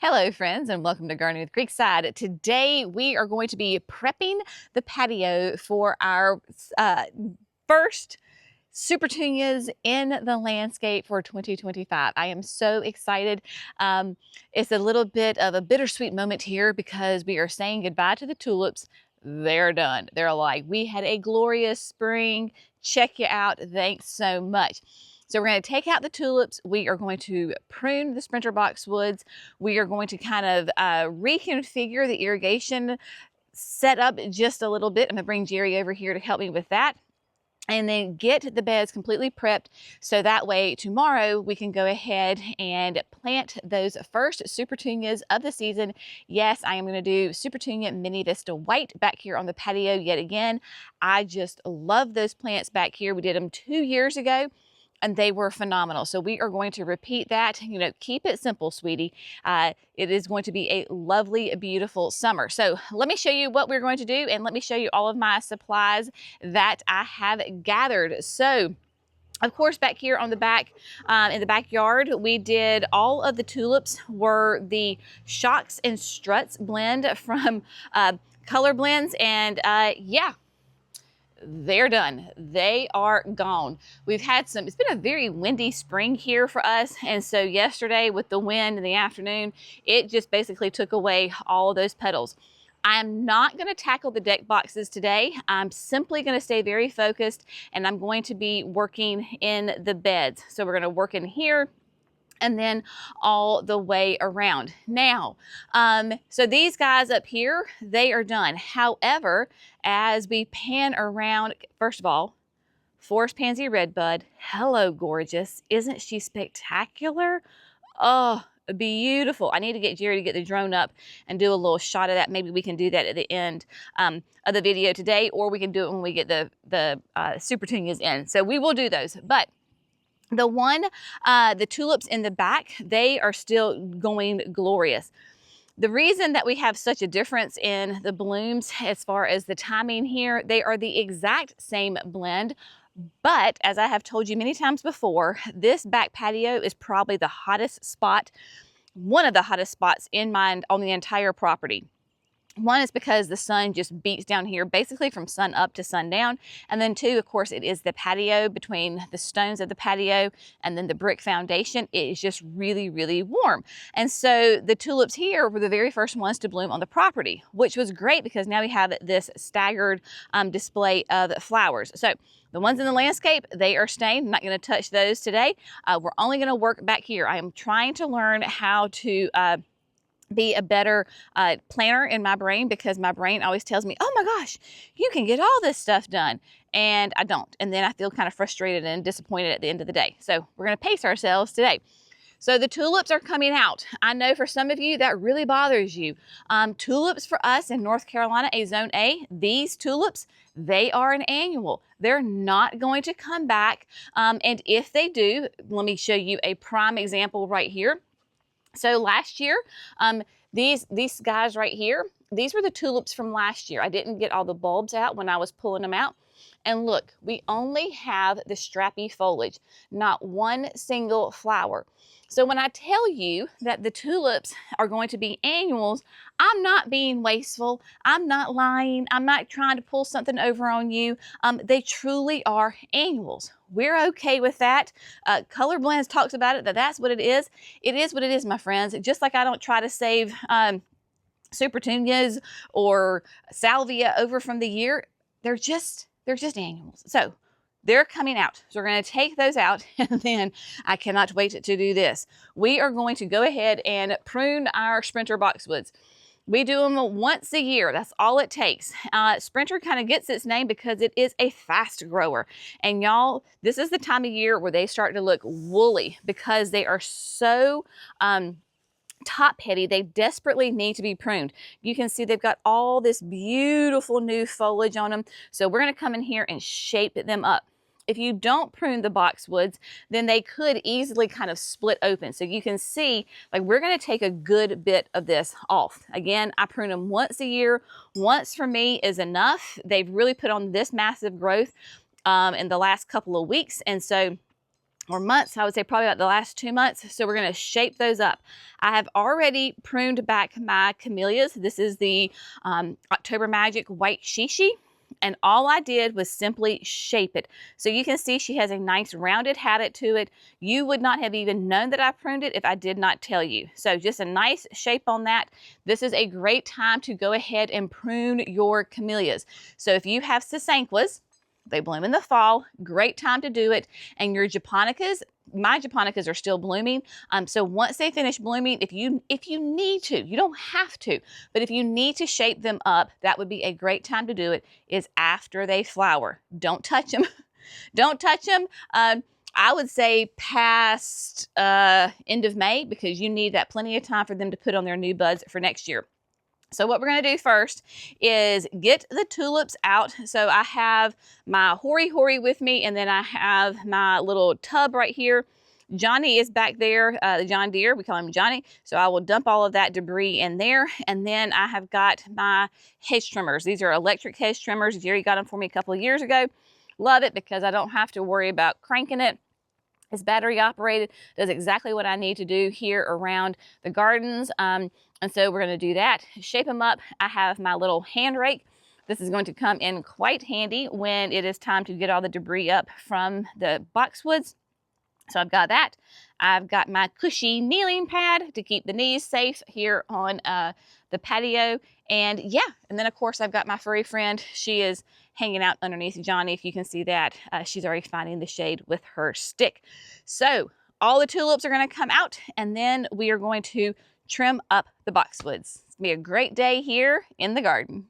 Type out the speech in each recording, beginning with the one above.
Hello friends and welcome to Gardening with Creekside. Today we are going to be prepping the patio for our first Supertunias in the landscape for 2025. I am so excited. It's a little bit of a bittersweet moment here because we are saying goodbye to the tulips. They're done. They're like, we had a glorious spring. Check you out. Thanks so much. So we're going to take out the tulips. We are going to prune the sprinter boxwoods. We are going to kind of reconfigure the irrigation setup just a little bit. I'm going to bring Jerry over here to help me with that. And then get the beds completely prepped so that way tomorrow we can go ahead and plant those first Supertunias of the season. Yes, I am going to do Supertunia Mini Vista White back here on the patio yet again. I just love those plants back here. We did them 2 years ago and they were phenomenal. So we are going to repeat that. You know, keep it simple, sweetie. It is going to be a lovely, beautiful summer. So let me show you what we're going to do, and let me show you all of my supplies that I have gathered. So of course, back here on the back, in the backyard, we did all of the tulips were the Shocks and Struts blend from Color Blends, and yeah, they're done. They are gone. We've had it's been a very windy spring here for us. And so yesterday with the wind in the afternoon, it just basically took away all of those petals. I'm not going to tackle the deck boxes today. I'm simply going to stay very focused, and I'm going to be working in the beds. So we're going to work in here and then all the way around. Now, so these guys up here, they are done. However, as we pan around, first of all, Forest Pansy Redbud. Hello, gorgeous. Isn't she spectacular? Oh, beautiful. I need to get Jerry to get the drone up and do a little shot of that. Maybe we can do that at the end of the video today, or we can do it when we get the Supertunias in. So we will do those. But the tulips in the back, they are still going glorious. The reason that we have such a difference in the blooms as far as the timing here, they are the exact same blend. But as I have told you many times before, this back patio is probably the hottest spot, one of the hottest spots on the entire property. One is because the sun just beats down here basically from sun up to sundown. And then two, of course, it is the patio between the stones of the patio and then the brick foundation. It is just really, really warm. And so the tulips here were the very first ones to bloom on the property, which was great because now we have this staggered display of flowers. So the ones in the landscape, they are staying. I'm not going to touch those today. We're only going to work back here. I am trying to learn how to be a better planner in my brain, because my brain always tells me, oh my gosh, you can get all this stuff done. And I don't. And then I feel kind of frustrated and disappointed at the end of the day. So we're going to pace ourselves today. So the tulips are coming out. I know for some of you that really bothers you. Tulips for us in North Carolina, a zone A, these tulips, they are an annual. They're not going to come back. And if they do, let me show you a prime example right here. So last year, these guys right here, these were the tulips from last year. I didn't get all the bulbs out when I was pulling them out. And look, we only have the strappy foliage, not one single flower. So when I tell you that the tulips are going to be annuals, I'm not being wasteful. I'm not lying. I'm not trying to pull something over on you. They truly are annuals. We're okay with that. Color Blends talks about it, that's what it is. It is what it is, my friends. Just like I don't try to save Supertunias or Salvia over from the year, they're just annuals. So they're coming out. So we're going to take those out, and then I cannot wait to do this. We are going to go ahead and prune our sprinter boxwoods. We do them once a year. That's all it takes. Sprinter kind of gets its name because it is a fast grower. And y'all, this is the time of year where they start to look woolly because they are so top heavy. They desperately need to be pruned. You can see they've got all this beautiful new foliage on them. So we're going to come in here and shape them up. If you don't prune the boxwoods, then they could easily kind of split open. So you can see, like, we're going to take a good bit of this off. Again, I prune them once a year. Once for me is enough. They've really put on this massive growth in the last couple of weeks. And so or months, I would say probably about the last 2 months. So we're going to shape those up. I have already pruned back my camellias. This is the October Magic White Shishi. And all I did was simply shape it. So you can see she has a nice rounded habit to it. You would not have even known that I pruned it if I did not tell you. So just a nice shape on that. This is a great time to go ahead and prune your camellias. So if you have sasanquas, they bloom in the fall, great time to do it. And your japonicas, my japonicas are still blooming. So once they finish blooming, if you need to, you don't have to, but if you need to shape them up, that would be a great time to do it, is after they flower. Don't touch them. Don't touch them. I would say past end of May, because you need that plenty of time for them to put on their new buds for next year. So what we're going to do first is get the tulips out. So I have my hori with me, and then I have my little tub right here. Johnny is back there, the John Deere, we call him Johnny. So I will dump all of that debris in there. And then I have got my hedge trimmers. These are electric hedge trimmers. Jerry got them for me a couple of years ago. Love it because I don't have to worry about cranking it. It's battery operated, does exactly what I need to do here around the gardens. And so we're going to do that, shape them up. I have my little hand rake. This is going to come in quite handy when it is time to get all the debris up from the boxwoods. So I've got that. I've got my cushy kneeling pad to keep the knees safe here on the patio. And yeah, and then of course I've got my furry friend. She is hanging out underneath Johnny, if you can see that. She's already finding the shade with her stick. So all the tulips are going to come out, and then we are going to trim up the boxwoods. It's going to be a great day here in the garden.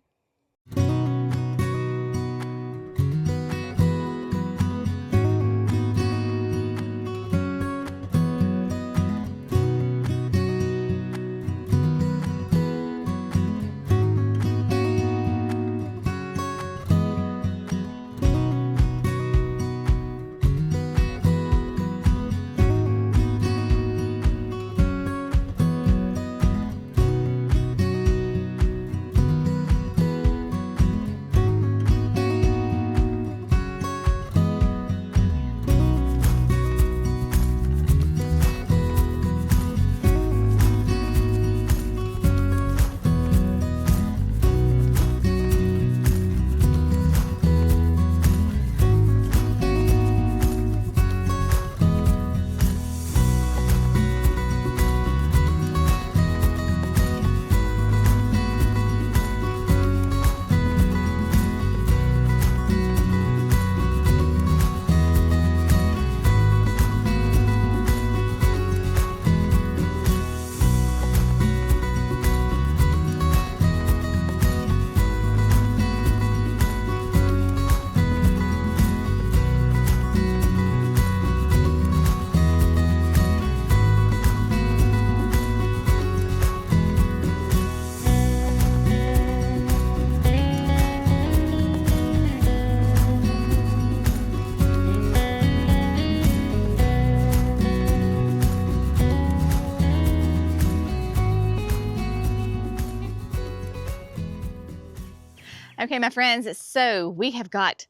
Okay, my friends, so we have got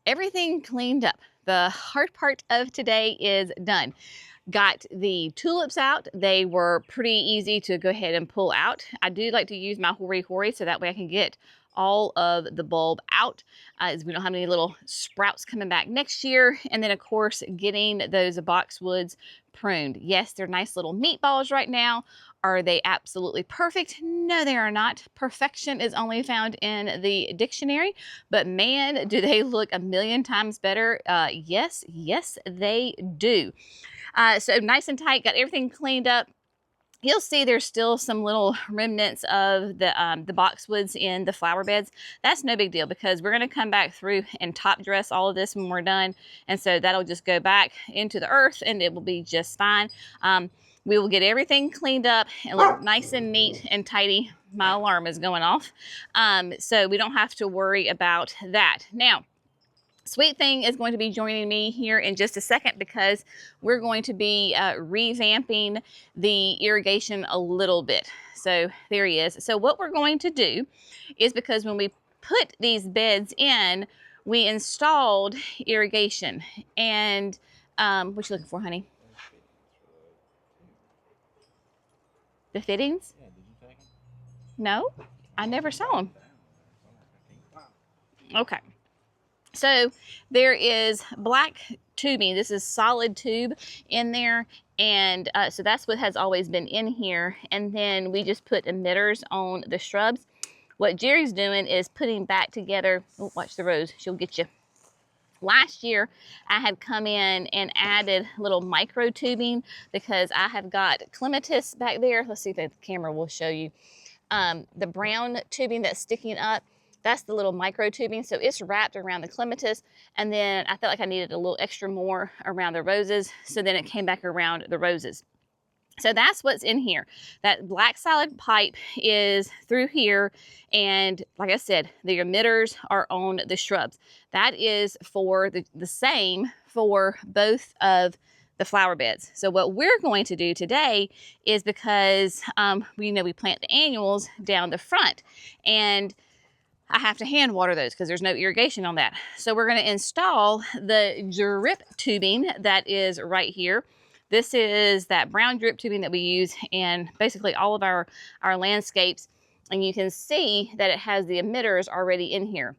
everything cleaned up. The hard part of today is done. Got the tulips out. They were pretty easy to go ahead and pull out. I do like to use my hori so that way I can get all of the bulb out, as we don't have any little sprouts coming back next year. And then of course, getting those boxwoods pruned. Yes, they're nice little meatballs right now. Are they absolutely perfect? No, they are not. Perfection is only found in the dictionary, but man, do they look a million times better. Yes, they do. So nice and tight, got everything cleaned up. You'll see there's still some little remnants of the boxwoods in the flower beds. That's no big deal because we're going to come back through and top dress all of this when we're done. And so that'll just go back into the earth and it will be just fine. We will get everything cleaned up and look nice and neat and tidy. My alarm is going off. So we don't have to worry about that. Now, Sweet Thing is going to be joining me here in just a second because we're going to be revamping the irrigation a little bit. So there he is. So what we're going to do is, because when we put these beds in, we installed irrigation, and What you looking for, honey? The fittings? Yeah, did you take them? No, I never saw them. Okay. So there is black tubing. This is solid tube in there. And so that's what has always been in here. And then we just put emitters on the shrubs. What Jerry's doing is putting back together, oh, watch the rose, she'll get you. Last year, I had come in and added little micro tubing because I have got clematis back there. Let's see if the camera will show you. The brown tubing that's sticking up, that's the little micro tubing. So it's wrapped around the clematis. And then I felt like I needed a little extra more around the roses. So then it came back around the roses. So that's what's in here. That black solid pipe is through here. And like I said, the emitters are on the shrubs. That is for the same for both of the flower beds. So what we're going to do today is because we plant the annuals down the front, and I have to hand water those because there's no irrigation on that. So we're going to install the drip tubing that is right here. This is that brown drip tubing that we use in basically all of our landscapes. And you can see that it has the emitters already in here.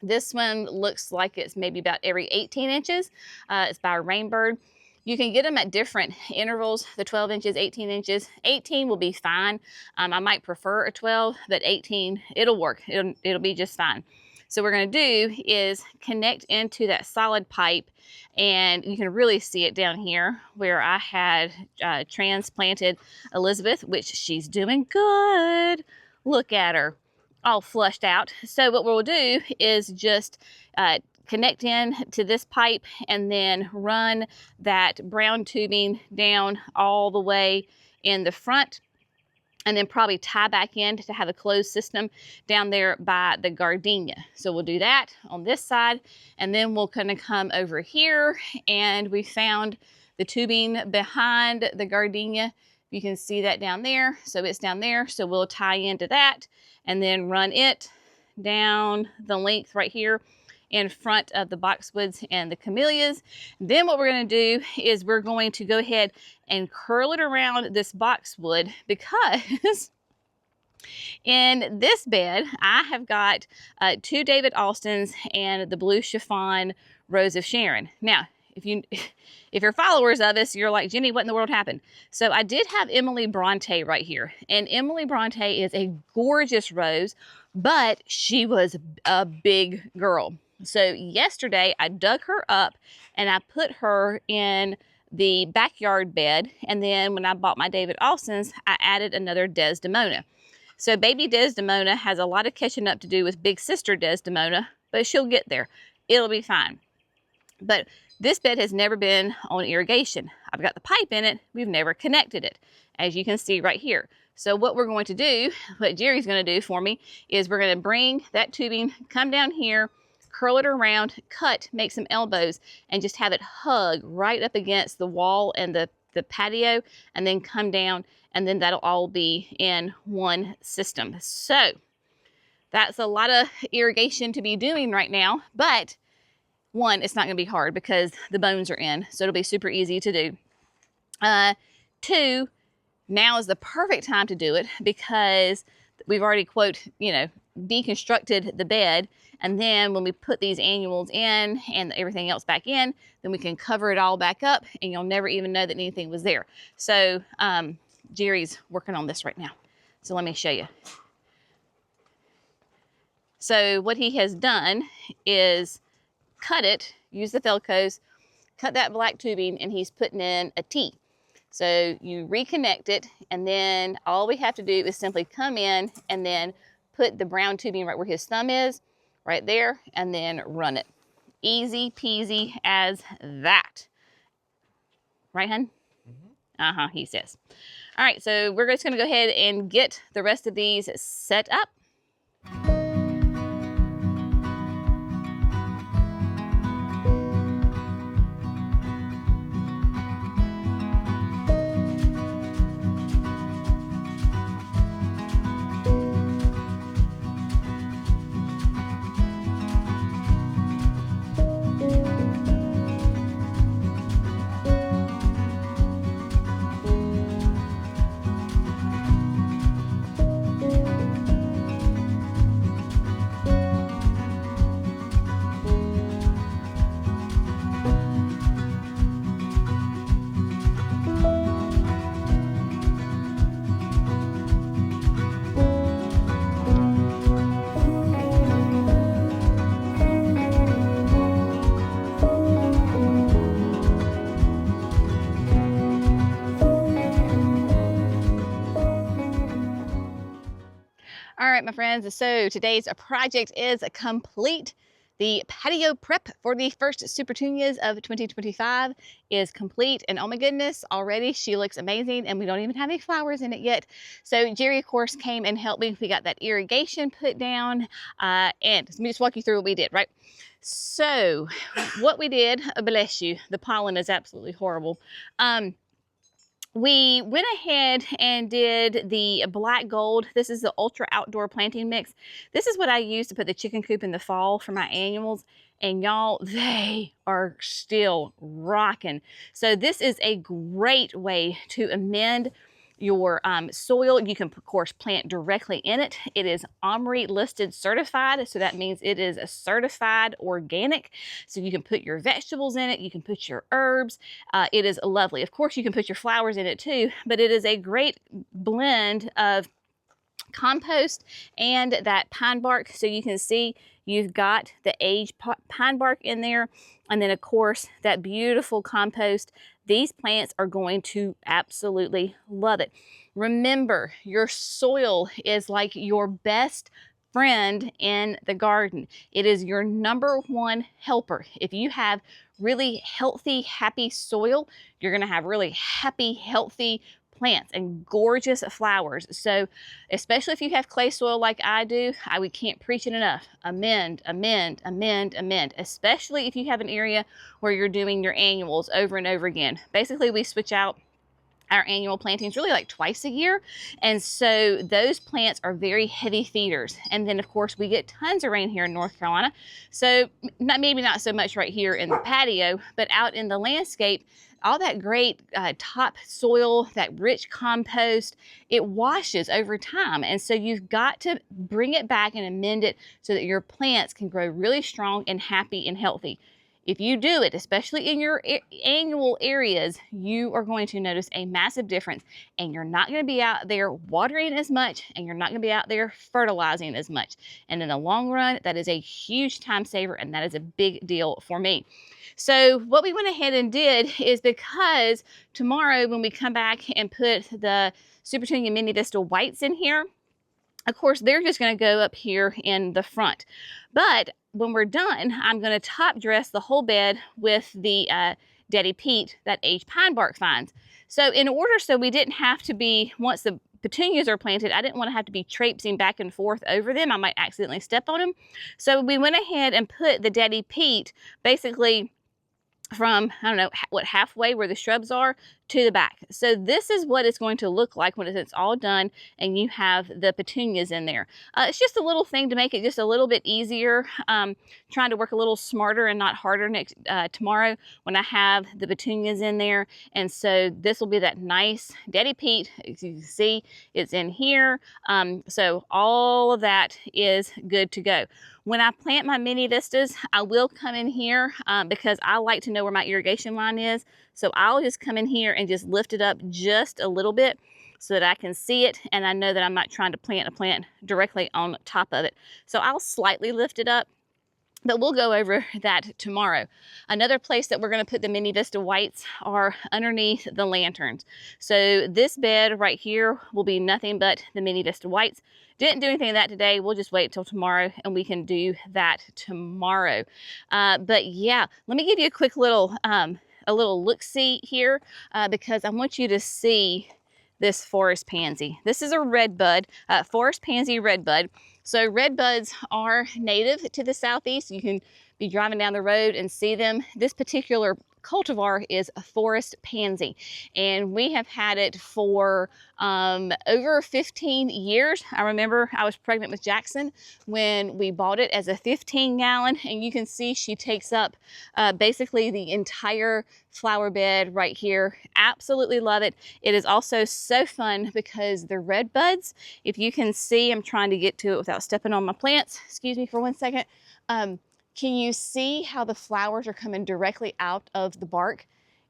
This one looks like it's maybe about every 18 inches. It's by Rainbird. You can get them at different intervals, the 12 inches, 18 inches. 18 will be fine. I might prefer a 12, but 18, it'll work. It'll be just fine. So what we're going to do is connect into that solid pipe, and you can really see it down here where I had transplanted Elizabeth, which she's doing good. Look at her, all flushed out. So what we'll do is just connect in to this pipe and then run that brown tubing down all the way in the front, and then probably tie back in to have a closed system down there by the gardenia. So we'll do that on this side, and then we'll kind of come over here, and we found the tubing behind the gardenia. You can see that down there. So it's down there. So we'll tie into that and then run it down the length right here in front of the boxwoods and the camellias. Then what we're going to do is we're going to go ahead and curl it around this boxwood, because in this bed I have got 2 David Austins and the blue chiffon Rose of Sharon. Now, if you're followers of us, you're like, Jenny, what in the world happened? So I did have Emily Bronte right here, and Emily Bronte is a gorgeous rose, but she was a big girl. So yesterday I dug her up and I put her in the backyard bed. And then when I bought my David Austins, I added another Desdemona. So baby Desdemona has a lot of catching up to do with big sister Desdemona, but she'll get there. It'll be fine. But this bed has never been on irrigation. I've got the pipe in it. We've never connected it, as you can see right here. So what we're going to do, what Jerry's going to do for me, is we're going to bring that tubing, come down here, curl it around, cut, make some elbows, and just have it hug right up against the wall and the patio, and then come down, and then that'll all be in one system. So that's a lot of irrigation to be doing right now, but one, it's not going to be hard because the bones are in, so it'll be super easy to do. 2, now is the perfect time to do it because we've already, quote, deconstructed the bed. And then when we put these annuals in and everything else back in, then we can cover it all back up, and you'll never even know that anything was there. So Jerry's working on this right now. So let me show you. So what he has done is cut it, use the Felcos, cut that black tubing, and he's putting in a T. So you reconnect it, and then all we have to do is simply come in and then put the brown tubing right where his thumb is, right there, and then run it. Easy peasy as that. Right, hun? Mm-hmm. He says. All right, so we're just going to go ahead and get the rest of these set up. All right, my friends, so today's project is complete. The patio prep for the first Supertunias of 2025 is complete, and oh my goodness, already she looks amazing, and we don't even have any flowers in it yet. So Jerry, of course, came and helped me. We got that irrigation put down, and let me just walk you through what we did, right? So what we did, bless you, the pollen is absolutely horrible. We went ahead and did the black gold. This is the ultra outdoor planting mix. This is what I use to put the chicken coop in the fall for my annuals. And y'all, they are still rocking. So this is a great way to amend your soil. You can, of course, plant directly in it. It is OMRI listed certified, so that means it is a certified organic. So you can put your vegetables in it, you can put your herbs. It is lovely. Of course, you can put your flowers in it too, but it is a great blend of compost and that pine bark. So you can see you've got the aged pine bark in there, and then of course that beautiful compost. These plants are going to absolutely love it. Remember, your soil is like your best friend in the garden. It is your #1 helper. If you have really healthy, happy soil, you're going to have really happy, healthy plants and gorgeous flowers. So especially if you have clay soil like I do, we can't preach it enough. Amend, amend, amend, amend, especially if you have an area where you're doing your annuals over and over again. Basically, we switch out our annual plantings really like twice a year. And so those plants are very heavy feeders. And then of course we get tons of rain here in North Carolina. So maybe not so much right here in the patio, but out in the landscape, all that great top soil, that rich compost, it washes over time. And so you've got to bring it back and amend it so that your plants can grow really strong and happy and healthy. If you do it, especially in your annual areas, you are going to notice a massive difference, and you're not going to be out there watering as much, and you're not going to be out there fertilizing as much. And in the long run, that is a huge time saver, and that is a big deal for me. So what we went ahead and did is, because tomorrow when we come back and put the Supertunia Mini Vista Whites in here, of course, they're just going to go up here in the front. But when we're done, I'm going to top dress the whole bed with the Daddy Pete, that aged pine bark vines. So in order so we didn't have to be, once the petunias are planted, I didn't want to have to be traipsing back and forth over them. I might accidentally step on them. So we went ahead and put the Daddy Pete basically from, I don't know, what, halfway where the shrubs are to the back. So this is what it's going to look like when it's all done and you have the petunias in there. It's just a little thing to make it just a little bit easier. Trying to work a little smarter and not harder tomorrow when I have the petunias in there. And so this will be that nice Daddy Pete. As you can see, it's in here. So all of that is good to go. When I plant my mini vistas, I will come in here because I like to know where my irrigation line is. So I'll just come in here and just lift it up just a little bit so that I can see it, and I know that I'm not trying to plant a plant directly on top of it. So I'll slightly lift it up, but we'll go over that tomorrow. Another place that we're going to put the Mini Vista Whites are underneath the lanterns. So this bed right here will be nothing but the Mini Vista Whites. Didn't do anything of that today. We'll just wait till tomorrow and we can do that tomorrow. But yeah, let me give you a quick little look-see here because I want you to see this forest pansy. This is a red bud, forest pansy red bud. So red buds are native to the Southeast. You can be driving down the road and see them. This particular cultivar is a forest pansy, and we have had it for over 15 years. I remember I was pregnant with Jackson when we bought it as a 15-gallon, and you can see she takes up basically the entire flower bed right here. Absolutely love it. It is also so fun because the red buds, if you can see, I'm trying to get to it without stepping on my plants. Excuse me for 1 second. Can you see how the flowers are coming directly out of the bark?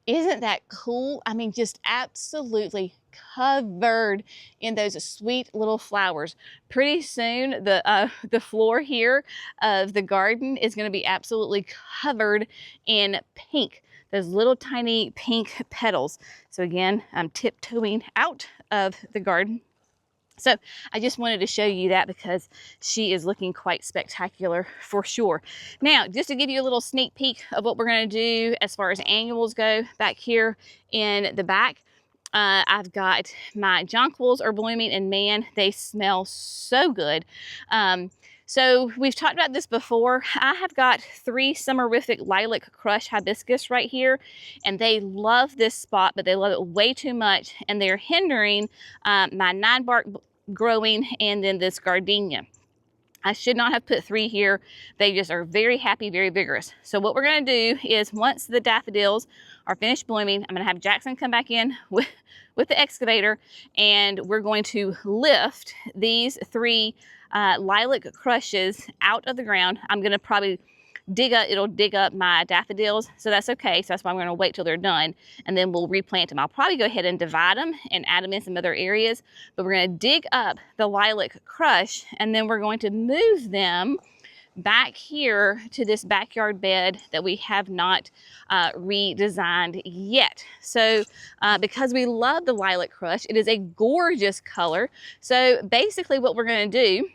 Isn't that cool? I mean, just absolutely covered in those sweet little flowers. Pretty soon, the floor here of the garden is going to be absolutely covered in pink. Those little tiny pink petals. So again, I'm tiptoeing out of the garden. So I just wanted to show you that because she is looking quite spectacular for sure. Now, just to give you a little sneak peek of what we're going to do as far as annuals go back here in the back. I've got my jonquils are blooming, and man, they smell so good. So we've talked about this before. I have got 3 summerific lilac crush hibiscus right here, and they love this spot, but they love it way too much, and they're hindering my 9-bark growing and then this gardenia. I should not have put 3 here. They just are very happy, very vigorous. So what we're going to do is once the daffodils are finished blooming, I'm going to have Jackson come back in with the excavator, and we're going to lift these 3 lilac crushes out of the ground. I'm going to probably it'll dig up my daffodils, so that's okay. So that's why I'm going to wait till they're done, and then we'll replant them. I'll probably go ahead and divide them and add them in some other areas, but we're going to dig up the lilac crush, and then we're going to move them back here to this backyard bed that we have not redesigned yet. So because we love the lilac crush, it is a gorgeous color. So basically what we're going to do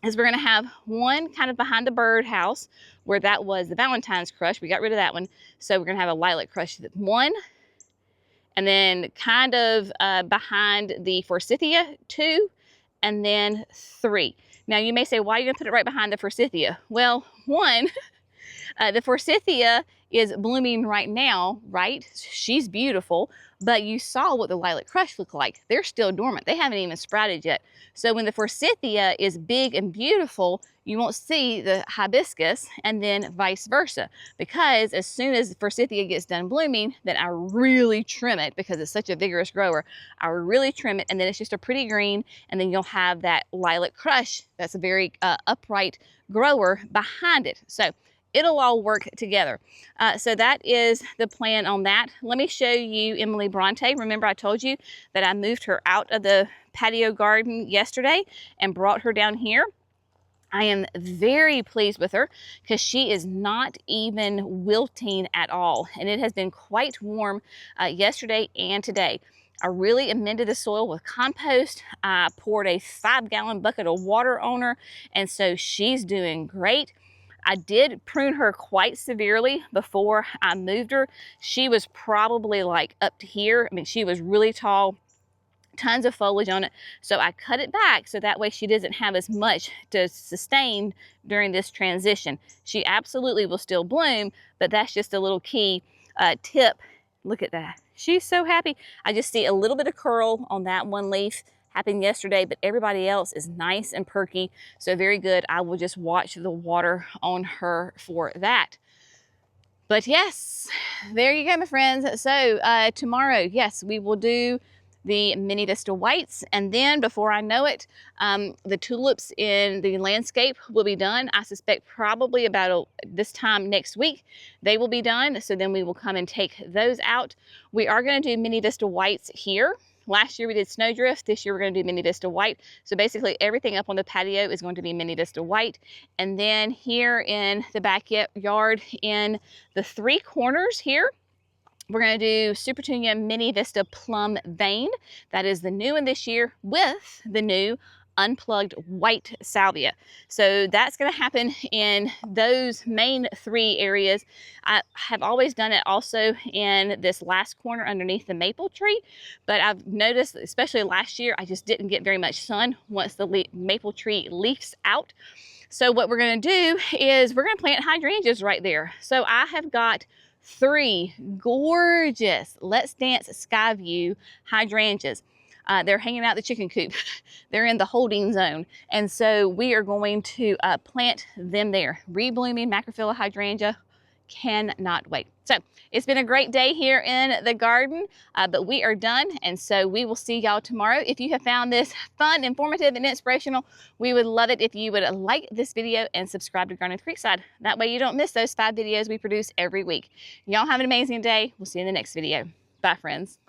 is we're going to have one kind of behind the birdhouse where that was the Valentine's crush. We got rid of that one. So we're going to have a lilac crush 1, and then kind of behind the forsythia 2, and then 3. Now you may say, why are you going to put it right behind the forsythia? Well, 1, the forsythia is blooming right now, right? She's beautiful, but you saw what the lilac crush looked like. They're still dormant. They haven't even sprouted yet. So when the forsythia is big and beautiful, you won't see the hibiscus, and then vice versa. Because as soon as the forsythia gets done blooming, then I really trim it because it's such a vigorous grower. I really trim it, and then it's just a pretty green, and then you'll have that lilac crush that's a very upright grower behind it. So it'll all work together. So that is the plan on that. Let me show you Emily Bronte. Remember I told you that I moved her out of the patio garden yesterday and brought her down here. I am very pleased with her because she is not even wilting at all. And it has been quite warm yesterday and today. I really amended the soil with compost. I poured a 5-gallon bucket of water on her, and so she's doing great. I did prune her quite severely before I moved her. She was probably like up to here. I mean, she was really tall, tons of foliage on it. So I cut it back so that way she doesn't have as much to sustain during this transition. She absolutely will still bloom, but that's just a little key tip. Look at that. She's so happy. I just see a little bit of curl on that one leaf. Happened yesterday, but everybody else is nice and perky, so very good. I will just watch the water on her for that. But yes, there you go, my friends. So tomorrow, yes, we will do the Mini Vista Whites, and then before I know it, the tulips in the landscape will be done. I suspect probably about this time next week they will be done, so then we will come and take those out. We are going to do Mini Vista Whites here. Last year we did Snowdrift. This year we're going to do Mini Vista White. So basically everything up on the patio is going to be Mini Vista White. And then here in the backyard in the 3 corners here, we're going to do Supertunia Mini Vista Plum Vein. That is the new one this year with the new unplugged white salvia. So that's going to happen in those main 3 areas. I have always done it also in this last corner underneath the maple tree, but I've noticed, especially last year, I just didn't get very much sun once the maple tree leaves out. So what we're going to do is we're going to plant hydrangeas right there. So I have got 3 gorgeous Let's Dance Skyview hydrangeas. They're hanging out the chicken coop. They're in the holding zone. And so we are going to plant them there. Reblooming macrophylla hydrangea. Cannot wait. So it's been a great day here in the garden, but we are done. And so we will see y'all tomorrow. If you have found this fun, informative, and inspirational, we would love it if you would like this video and subscribe to Garden with Creekside. That way you don't miss those 5 videos we produce every week. Y'all have an amazing day. We'll see you in the next video. Bye, friends.